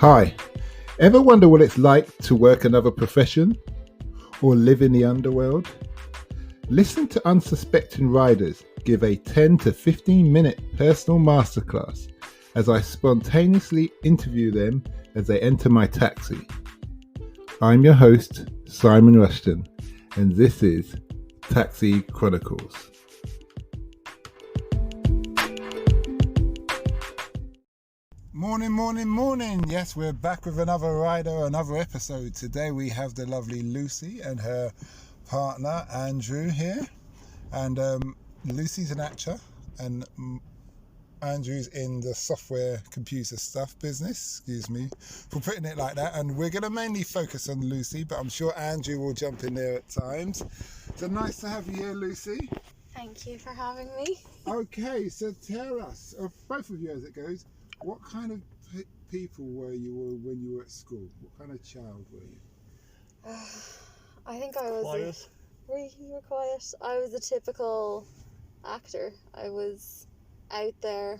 Hi, ever wonder what it's like to work another profession or live in the underworld? Listen to unsuspecting riders give a 10 to 15 minute personal masterclass as I spontaneously interview them as they enter my taxi. I'm your host, Simon Rushton, and this is Taxi Chronicles. Morning. Yes, we're back with another rider, another episode. Today we have the lovely Lucy and her partner Andrew here. And Lucy's an actor and Andrew's in the software computer stuff business. Excuse me for putting it like that. And we're going to mainly focus on Lucy, but I'm sure Andrew will jump in there at times. So nice to have you here, Lucy. Thank you for having me. Okay, so tell us, both of you as it goes, what kind of people were you when you were at school? What kind of child were you? I think I was... Quiet. You were quiet. I was a typical actor. I was out there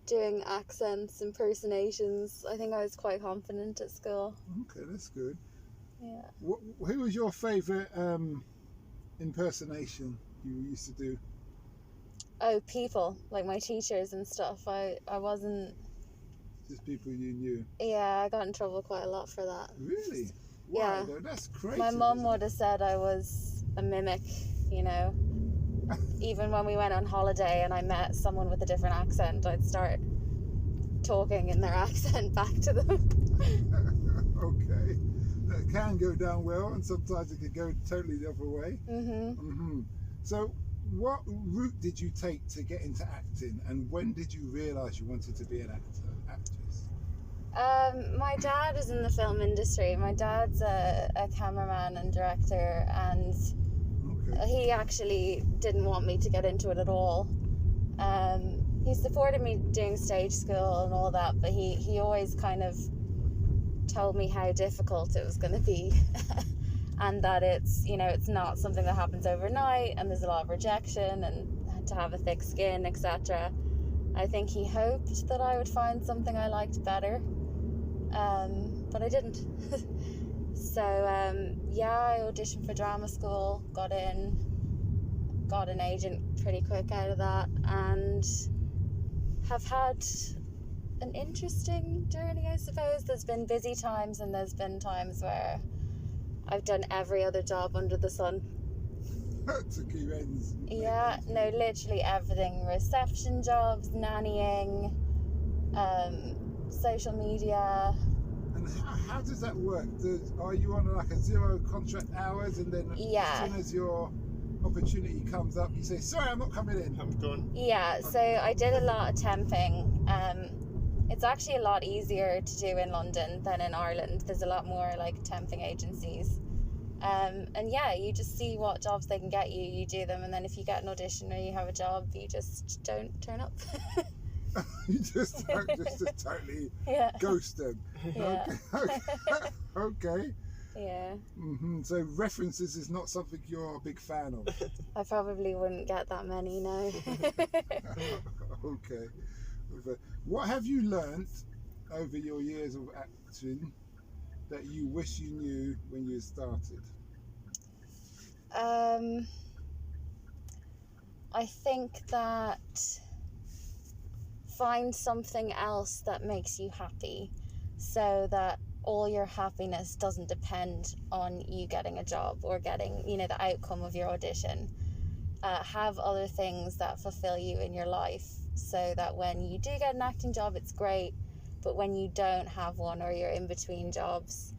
doing accents, impersonations. I think I was quite confident at school. Okay, that's good. Yeah. Who was your favourite impersonation you used to do? Oh, people, like my teachers and stuff. I wasn't... Just people you knew? Yeah, I got in trouble quite a lot for that. Really? Yeah. Wow, that's crazy. My mum would have said I was a mimic, you know. Even when we went on holiday and I met someone with a different accent, I'd start talking in their accent back to them. Okay. That can go down well, and sometimes it can go totally the other way. So what route did you take to get into acting, and when did you realise you wanted to be an actress? My dad was in the film industry. My dad's a cameraman and director, and he actually didn't want me to get into it at all. He supported me doing stage school and all that, but he always kind of told me how difficult it was going to be. And that it's not something that happens overnight, and there's a lot of rejection and to have a thick skin, etc. I think he hoped that I would find something I liked better, but I didn't. So I auditioned for drama school, got in, got an agent pretty quick out of that, and have had an interesting journey, I suppose. There's been busy times and there's been times where I've done every other job under the sun. To keep ends. Yeah, no, literally everything. Reception jobs, nannying, social media. And how does that work? Are you on like a 0 contract hours, and then as soon as your opportunity comes up, you say, sorry, I'm not coming in. I'm done. Yeah, so I did a lot of temping. It's actually a lot easier to do in London than in Ireland. There's a lot more like temping agencies. And yeah, you just see what jobs they can get you, you do them, and then if you get an audition or you have a job, you just don't turn up. You just totally ghost them. Yeah. Okay. Yeah. So references is not something you're a big fan of. I probably wouldn't get that many, no. Okay. What have you learnt over your years of acting that you wish you knew when you started? I think that find something else that makes you happy, so that all your happiness doesn't depend on you getting a job or getting, the outcome of your audition. Have other things that fulfill you in your life, so that when you do get an acting job, it's great, but when you don't have one or you're in between jobs,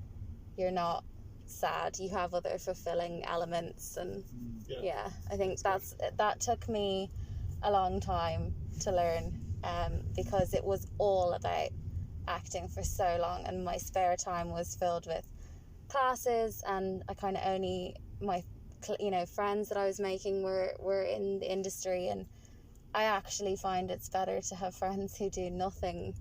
you're not sad. You have other fulfilling elements, and I think that took me a long time to learn, because it was all about acting for so long, and my spare time was filled with classes, and I kind of only my friends that I was making were in the industry, and I actually find it's better to have friends who do nothing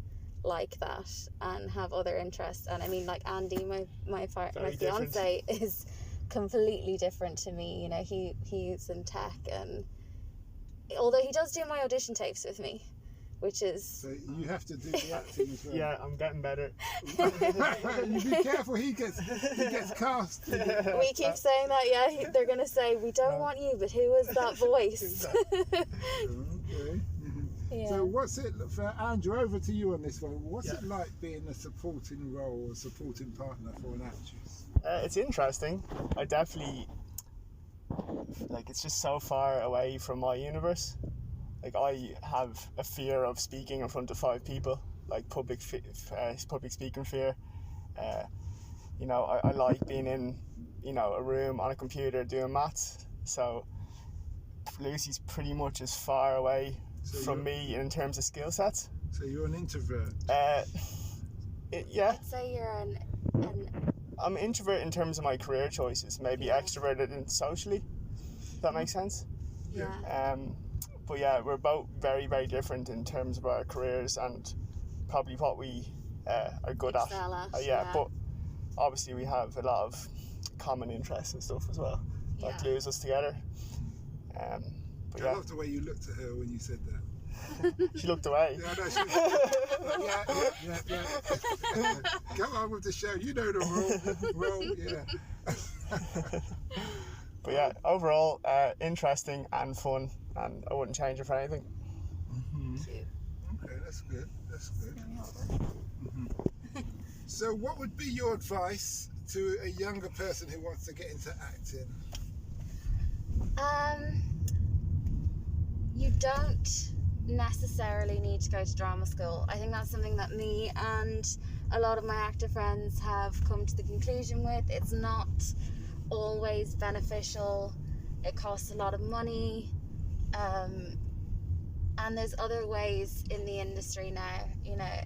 like that and have other interests. And I mean, like Andy, my fiance, is completely different to me. He's in tech, and although he does do my audition tapes with me, which is... So you have to do the acting as well. Yeah, I'm getting better. You be careful, he gets cast. We keep saying that, yeah. They're going to say, we don't want you, but who is that voice? Okay. Yeah. So what's it, for Andrew, over to you on this one. What's it like being a supporting role or supporting partner for an actress? It's interesting. I definitely, like, it's just so far away from my universe. Like, I have a fear of speaking in front of 5 people, like public speaking fear. You know, I like being in, you know, a room on a computer doing maths. So Lucy's pretty much as far away from me in terms of skill sets. So you're an introvert? Yeah. I'd say you're an I'm an introvert in terms of my career choices, maybe extroverted and socially. Does that make sense? Yeah. But yeah, we're both very, very different in terms of our careers and probably what we are good Excel at. at, Yeah, but obviously we have a lot of common interests and stuff as well that glues us together. But I love the way you looked at her when you said that. She looked away. Yeah, no, yeah. Come on with the show. You know the role. Yeah. But yeah, overall, interesting and fun, and I wouldn't change it for anything. Mm-hmm. Okay, that's good. Mm-hmm. So, what would be your advice to a younger person who wants to get into acting? You don't necessarily need to go to drama school. I think that's something that me and a lot of my actor friends have come to the conclusion with. It's not always beneficial. It costs a lot of money, and there's other ways in the industry now. You know,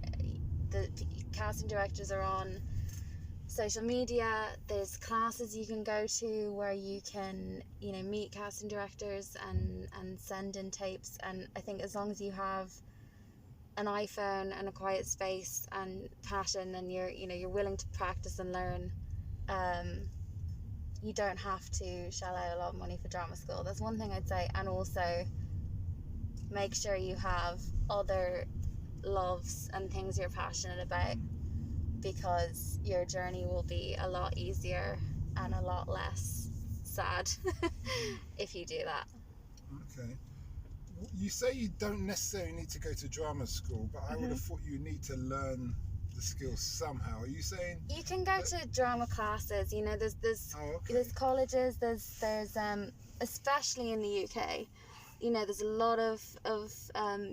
the casting directors are on social media. There's classes you can go to where you can, you know, meet casting directors and send in tapes. And I think as long as you have an iPhone and a quiet space and passion, and you're willing to practice and learn, you don't have to shell out a lot of money for drama school. That's one thing I'd say. And also make sure you have other loves and things you're passionate about, because your journey will be a lot easier and a lot less sad if you do that. Okay. You say you don't necessarily need to go to drama school, but I would have thought you need to learn the skills somehow. Are you saying you can go to drama classes? You know, there's colleges, there's especially in the UK, you know, there's a lot of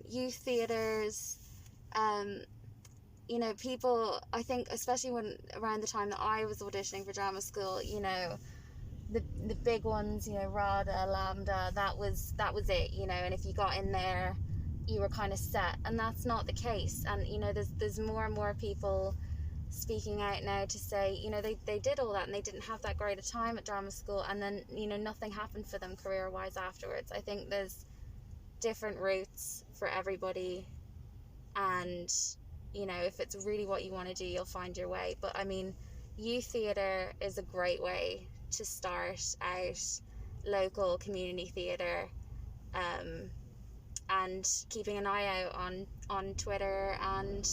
youth theatres. You know, people, I think, especially around the time that I was auditioning for drama school, you know, the big ones, you know, RADA, Lambda, that was it, you know, and if you got in there, you were kind of set, and that's not the case. And, you know, there's more and more people speaking out now to say, you know, they did all that and they didn't have that great a time at drama school, and then, you know, nothing happened for them career-wise afterwards. I think there's different routes for everybody, and, you know, if it's really what you want to do, you'll find your way. But I mean, youth theatre is a great way to start out, local community theatre, and keeping an eye out on Twitter and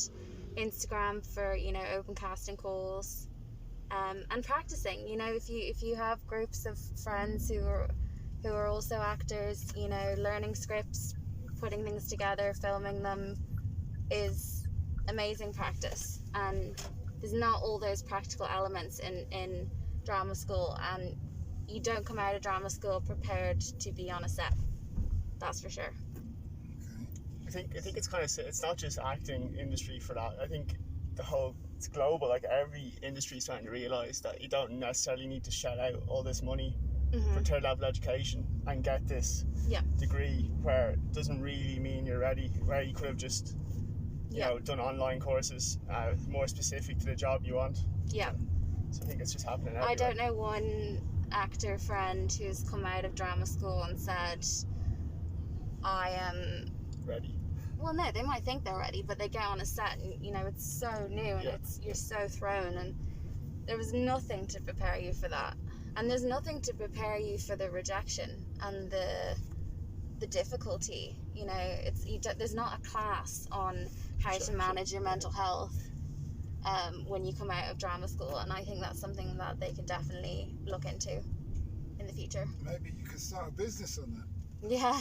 Instagram for, you know, open casting calls, and practicing. You know, if you have groups of friends who are also actors, you know, learning scripts, putting things together, filming them is amazing practice. And there's not all those practical elements in drama school, and you don't come out of drama school prepared to be on a set, that's for sure. Okay. I think it's not just acting industry for that. I think it's global. Like, every industry is starting to realise that you don't necessarily need to shell out all this money for third level education and get this degree, where it doesn't really mean you're ready, where you could have just you know, done online courses more specific to the job you want. Yeah. So I think it's just happening everywhere. I don't know one actor friend who's come out of drama school and said, I am ready. Well, no, they might think they're ready, but they get on a set and, you know, it's so new and you're so thrown, and there was nothing to prepare you for that. And there's nothing to prepare you for the rejection and the difficulty You know, there's not a class on how to manage your mental health when you come out of drama school, and I think that's something that they can definitely look into in the future. Maybe you could start a business on that. Yeah.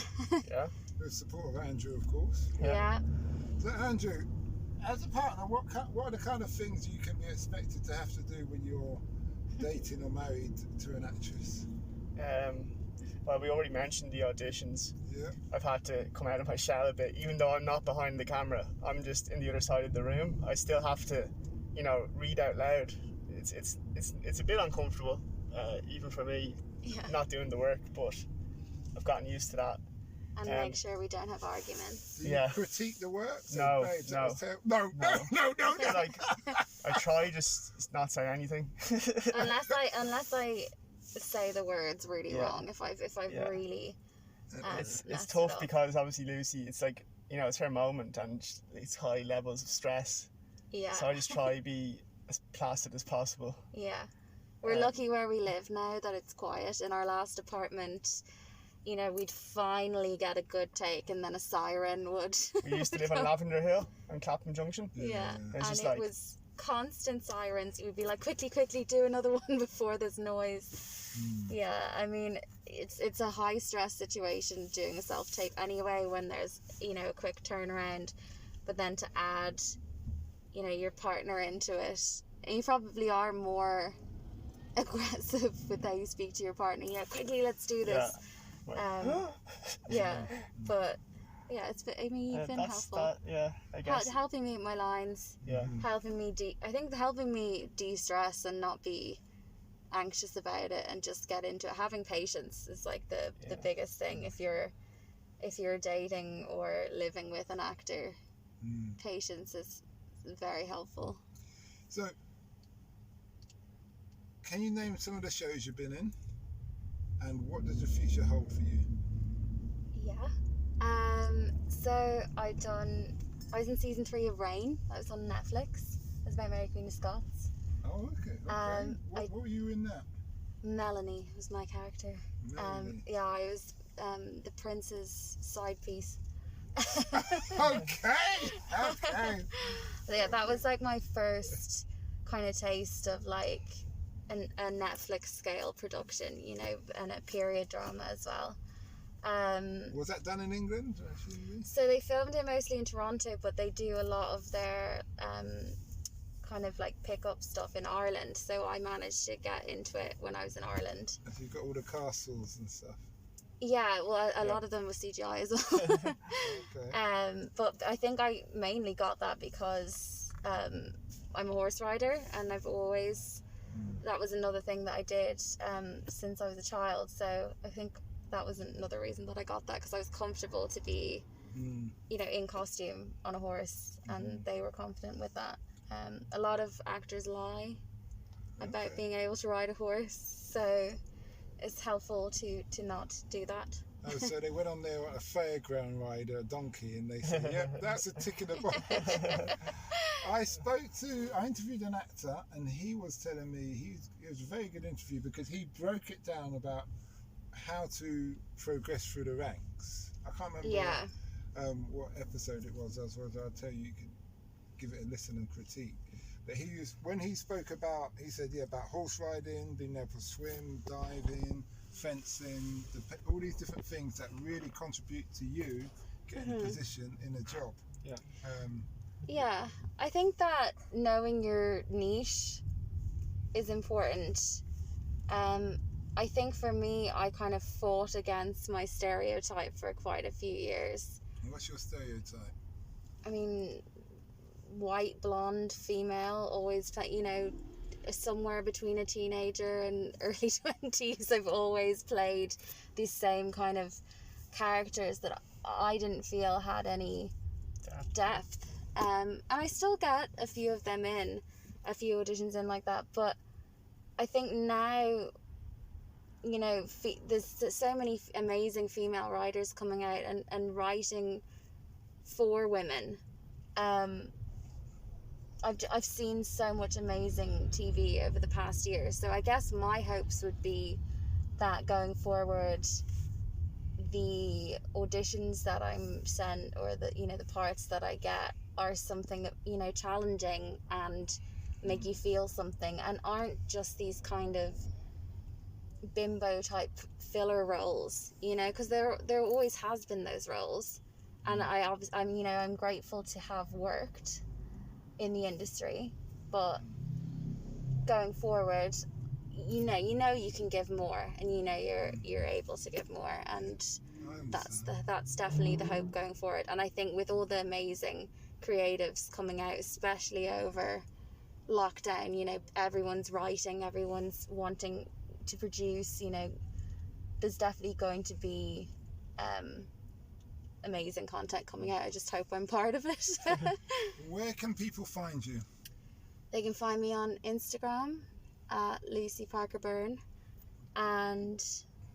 Yeah. With support of Andrew, of course. Yeah. So Andrew, as a partner, what are the kind of things you can be expected to have to do when you're dating or married to an actress? Well, we already mentioned the auditions. Yeah. I've had to come out of my shell a bit, even though I'm not behind the camera. I'm just in the other side of the room. I still have to, you know, read out loud. It's a bit uncomfortable, even for me, not doing the work. But I've gotten used to that. And make sure we don't have arguments. Do you critique the work? No. No. Like, I try just not say anything. unless I say the words really wrong. If I've really. It's tough because obviously Lucy, it's like, you know, it's her moment and it's high levels of stress. Yeah. So I just try to be as placid as possible. Yeah. We're lucky where we live now that it's quiet. In our last apartment, you know, we'd finally get a good take, and then a siren would. We used to live on Lavender Hill and Clapham Junction. Yeah. And it was constant sirens. We'd be like, quickly, do another one before there's noise. Yeah, I mean, it's a high stress situation doing a self-tape anyway when there's, you know, a quick turnaround, but then to add, you know, your partner into it, and you probably are more aggressive with how you speak to your partner. Yeah, quickly, let's do this. Yeah, but yeah, you've been helpful. I guess. Helping me with my lines. Yeah. Helping me helping me de-stress and not be anxious about it and just get into it. Having patience is like the biggest thing if you're dating or living with an actor. Patience is very helpful. So, can you name some of the shows you've been in? And what does the future hold for you? Yeah. So I was in season 3 of Rain. That was on Netflix. It was about Mary Queen of Scots. Oh, okay. What were you in that? Melanie was my character. Melanie. I was the prince's side piece. Okay. Yeah, that was like my first kind of taste of like a Netflix scale production, you know, and a period drama as well. Was that done in England? So they filmed it mostly in Toronto, but they do a lot of their kind of like pick-up stuff in Ireland. So I managed to get into it when I was in Ireland. Have you got all the castles and stuff? Yeah, well, a lot of them was CGI as well. Okay. But I think I mainly got that because I'm a horse rider, and I've always, that was another thing that I did since I was a child. So I think that was another reason that I got that, because I was comfortable to be, you know, in costume on a horse, and they were confident with that. A lot of actors lie about being able to ride a horse, so it's helpful to not do that. Oh, so they went on there on a fairground ride, a donkey, and they said, yep, that's a tick in the box. I interviewed an actor, and he was telling me, it was a very good interview because he broke it down about how to progress through the ranks. I can't remember what episode it was. I'll tell you, you can give it a listen and critique. But when he spoke about, he said, about horse riding, being able to swim, diving, fencing, all these different things that really contribute to you getting a position in a job. Yeah, I think that knowing your niche is important. I think for me, I kind of fought against my stereotype for quite a few years. What's your stereotype? I mean, white, blonde, female, always, you know, somewhere between a teenager and early 20s. I've always played these same kind of characters that I didn't feel had any depth. And I still get a few of them in, a few auditions in like that, but I think now, you know, there's so many amazing female writers coming out and writing for women. I've seen so much amazing TV over the past year, so I guess my hopes would be that going forward the auditions that I'm sent, or the parts that I get, are something that challenging and make you feel something, and aren't just these kind of bimbo type filler roles, because there always has been those roles, and I'm grateful to have worked in the industry, but going forward, you can give more, and you're able to give more, and that's definitely the hope going forward. And I think with all the amazing creatives coming out, especially over lockdown, everyone's writing, everyone's wanting to produce, there's definitely going to be amazing content coming out. I just hope I'm part of it. Where can people find you? They can find me on Instagram at Lucy Parker Byrne, and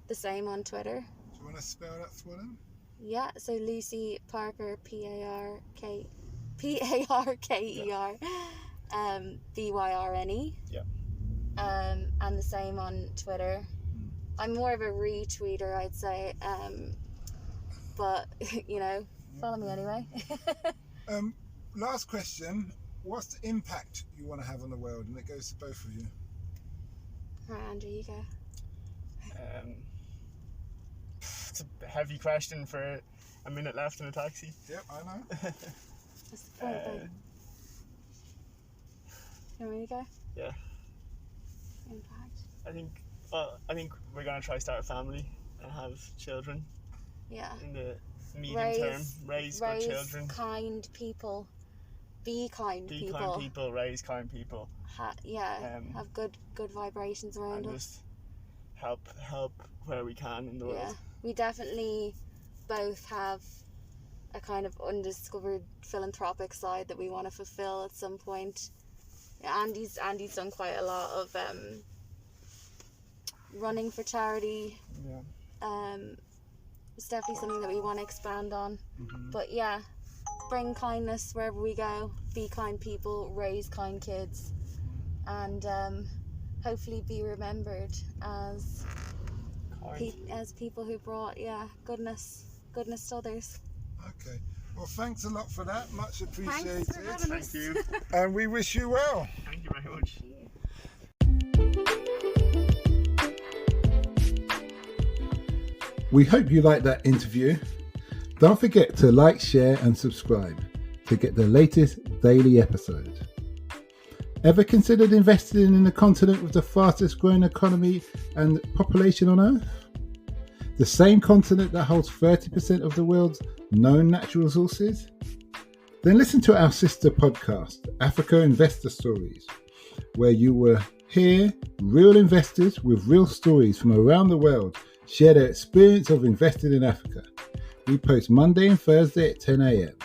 the same on Twitter. Do you want to spell that for them? Yeah, so Lucy Parker, Parker Byrne. Yeah. And the same on Twitter. I'm more of a retweeter, I'd say, but follow me anyway. Last question. What's the impact you want to have on the world? And it goes to both of you. Right, Andrew, you go. It's a heavy question for a minute left in a taxi. Yep, I know. What's the point, babe? You want me to go? Yeah. Impact. I think we're gonna try start a family and have children. Yeah. In the medium term, raise good children. Kind people. Be kind people. Be kind people. Raise kind people. Have good vibrations around and us. Just help where we can in the world. Yeah, we definitely both have a kind of undiscovered philanthropic side that we want to fulfill at some point. Andy's done quite a lot of running for charity. Yeah. It's definitely something that we want to expand on. Mm-hmm. But yeah, bring kindness wherever we go. Be kind people. Raise kind kids, and hopefully be remembered as people who brought goodness to others. Okay. Well, thanks a lot for that. Much appreciated. Thanks for having us. Thank you. And we wish you well. Thank you very much. We hope you liked that interview. Don't forget to like, share and subscribe to get the latest daily episode. Ever considered investing in the continent with the fastest growing economy and population on Earth? The same continent that holds 30% of the world's known natural resources? Then listen to our sister podcast, Africa Investor Stories, where you will hear real investors with real stories from around the world share their experience of investing in Africa. We post Monday and Thursday at 10 a.m.